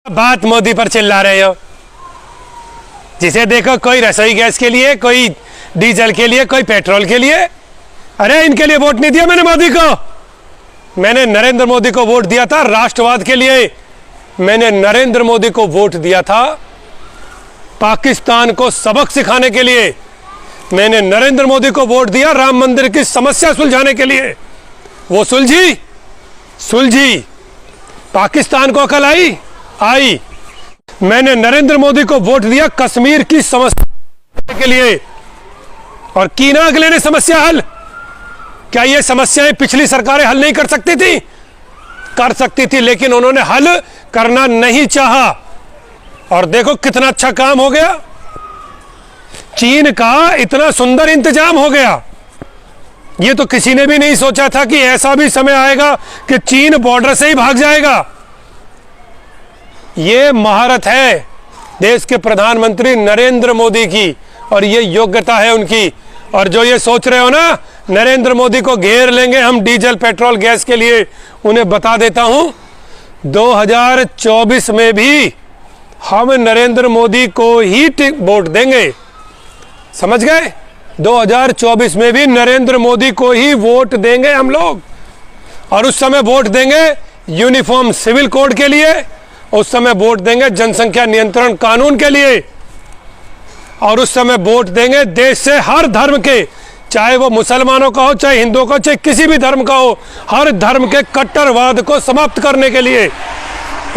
बात मोदी पर चिल्ला रहे हो। जिसे देखो कोई रसोई गैस के लिए, कोई डीजल के लिए, कोई पेट्रोल के लिए। अरे इनके लिए वोट नहीं दिया मैंने मोदी को। मैंने नरेंद्र मोदी को वोट दिया था राष्ट्रवाद के लिए। मैंने नरेंद्र मोदी को वोट दिया था पाकिस्तान को सबक सिखाने के लिए। मैंने नरेंद्र मोदी को वोट दिया राम मंदिर की समस्या सुलझाने के लिए। वो सुलझी। पाकिस्तान को अकल आई। मैंने नरेंद्र मोदी को वोट दिया कश्मीर की समस्या के लिए। और की ना अगले ने समस्या हल। क्या ये समस्याएं पिछली सरकारें हल नहीं कर सकती थी? कर सकती थी, लेकिन उन्होंने हल करना नहीं चाहा। और देखो कितना अच्छा काम हो गया। चीन का इतना सुंदर इंतजाम हो गया। ये तो किसी ने भी नहीं सोचा था कि ऐसा भी समय आएगा कि चीन बॉर्डर से ही भाग जाएगा। ये महारत है देश के प्रधानमंत्री नरेंद्र मोदी की, और ये योग्यता है उनकी। और जो ये सोच रहे हो ना नरेंद्र मोदी को घेर लेंगे हम डीजल पेट्रोल गैस के लिए, उन्हें बता देता हूं 2024 में भी हम नरेंद्र मोदी को ही वोट देंगे। समझ गए? 2024 में भी नरेंद्र मोदी को ही वोट देंगे हम लोग। और उस समय वोट देंगे यूनिफॉर्म सिविल कोड के लिए, उस समय वोट देंगे जनसंख्या नियंत्रण कानून के लिए, और उस समय वोट देंगे देश से हर धर्म के, चाहे वो मुसलमानों का हो, चाहे हिंदुओं का, चाहे किसी भी धर्म का हो, हर धर्म के कट्टरवाद को समाप्त करने के लिए।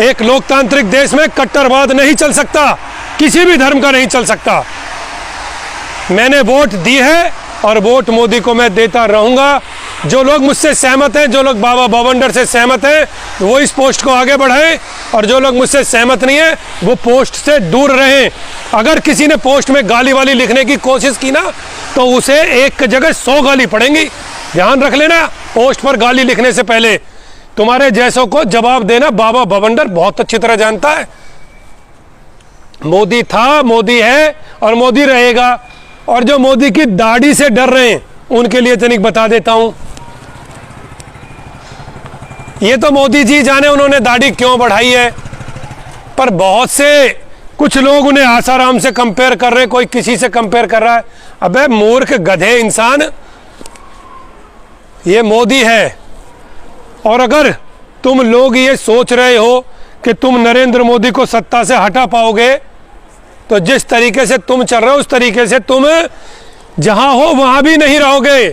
एक लोकतांत्रिक देश में कट्टरवाद नहीं चल सकता, किसी भी धर्म का नहीं चल सकता। मैंने वोट दी है और वोट मोदी को मैं देता रहूंगा। जो लोग मुझसे सहमत हैं, जो लोग बाबा भवंडर से सहमत हैं, वो इस पोस्ट को आगे बढ़ाएं, और जो लोग मुझसे सहमत नहीं है वो पोस्ट से दूर रहें। अगर किसी ने पोस्ट में गाली वाली लिखने की कोशिश की ना, तो उसे एक जगह 100 गाली पड़ेंगी। ध्यान रख लेना, पोस्ट पर गाली लिखने से पहले तुम्हारे जैसों को जवाब देना बाबा भवंडर बहुत अच्छी तरह जानता है। मोदी था, मोदी है और मोदी रहेगा। और जो मोदी की दाढ़ी से डर रहे हैं उनके लिए तनिक बता देता हूं। ये तो मोदी जी जाने उन्होंने दाढ़ी क्यों बढ़ाई है, पर बहुत से कुछ लोग उन्हें आसाराम से कंपेयर कर रहे हैं, कोई किसी से कंपेयर कर रहा है। अबे मूर्ख गधे इंसान, ये मोदी है। और अगर तुम लोग ये सोच रहे हो कि तुम नरेंद्र मोदी को सत्ता से हटा पाओगे, तो जिस तरीके से तुम चल रहे हो उस तरीके से तुम जहां हो वहां भी नहीं रहोगे।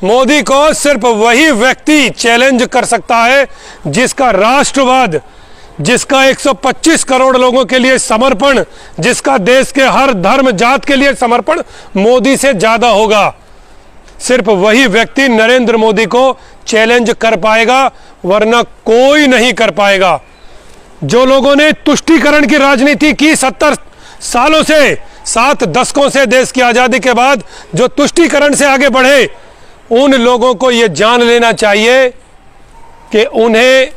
मोदी को सिर्फ वही व्यक्ति चैलेंज कर सकता है जिसका राष्ट्रवाद, जिसका 125 करोड़ लोगों के लिए समर्पण, जिसका देश के हर धर्म जात के लिए समर्पण मोदी से ज्यादा होगा। सिर्फ वही व्यक्ति नरेंद्र मोदी को चैलेंज कर पाएगा, वरना कोई नहीं कर पाएगा। जो लोगों ने तुष्टीकरण की राजनीति की 70 सालों से, 7 दशकों से, देश की आजादी के बाद जो तुष्टीकरण से आगे बढ़े, उन लोगों को यह जान लेना चाहिए कि उन्हें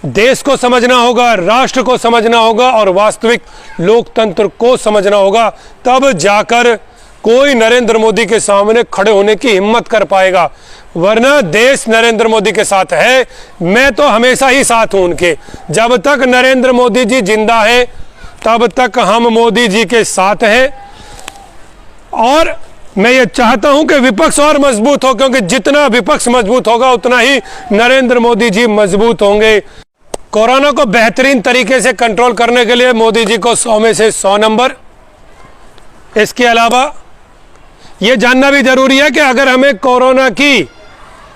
देश को समझना होगा, राष्ट्र को समझना होगा और वास्तविक लोकतंत्र को समझना होगा। तब जाकर कोई नरेंद्र मोदी के सामने खड़े होने की हिम्मत कर पाएगा। वरना देश नरेंद्र मोदी के साथ है। मैं तो हमेशा ही साथ हूं उनके। जब तक नरेंद्र मोदी जी जिंदा है तब तक हम मोदी जी के साथ हैं। और मैं ये चाहता हूं कि विपक्ष और मजबूत हो, क्योंकि जितना विपक्ष मजबूत होगा उतना ही नरेंद्र मोदी जी मजबूत होंगे। कोरोना को बेहतरीन तरीके से कंट्रोल करने के लिए मोदी जी को 100 में से 100 नंबर। इसके अलावा ये जानना भी जरूरी है कि अगर हमें कोरोना की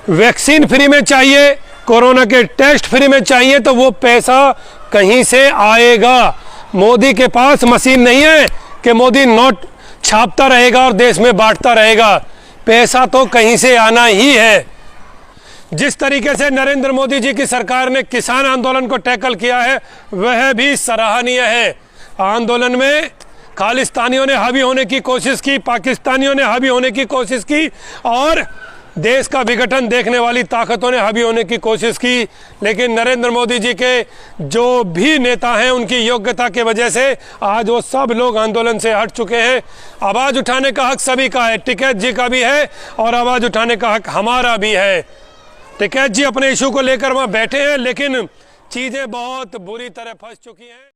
वैक्सीन फ्री में चाहिए, कोरोना के टेस्ट फ्री में चाहिए, तो वो पैसा कहीं से आएगा। मोदी के पास मशीन नहीं है कि मोदी नोट छापता रहेगा और देश में बांटता रहेगा। पैसा तो कहीं से आना ही है। जिस तरीके से नरेंद्र मोदी जी की सरकार ने किसान आंदोलन को टैकल किया है वह भी सराहनीय है। आंदोलन में खालिस्तानियों ने हावी होने की कोशिश की, पाकिस्तानियों ने हावी होने की कोशिश की, और देश का विघटन देखने वाली ताकतों ने हावी होने की कोशिश की। लेकिन नरेंद्र मोदी जी के जो भी नेता हैं उनकी योग्यता की वजह से आज वो सब लोग आंदोलन से हट चुके हैं। आवाज़ उठाने का हक सभी का है, टिकैत जी का भी है और आवाज़ उठाने का हक हमारा भी है। टिकैत जी अपने इशू को लेकर वहाँ बैठे हैं, लेकिन चीजें बहुत बुरी तरह फंस चुकी हैं।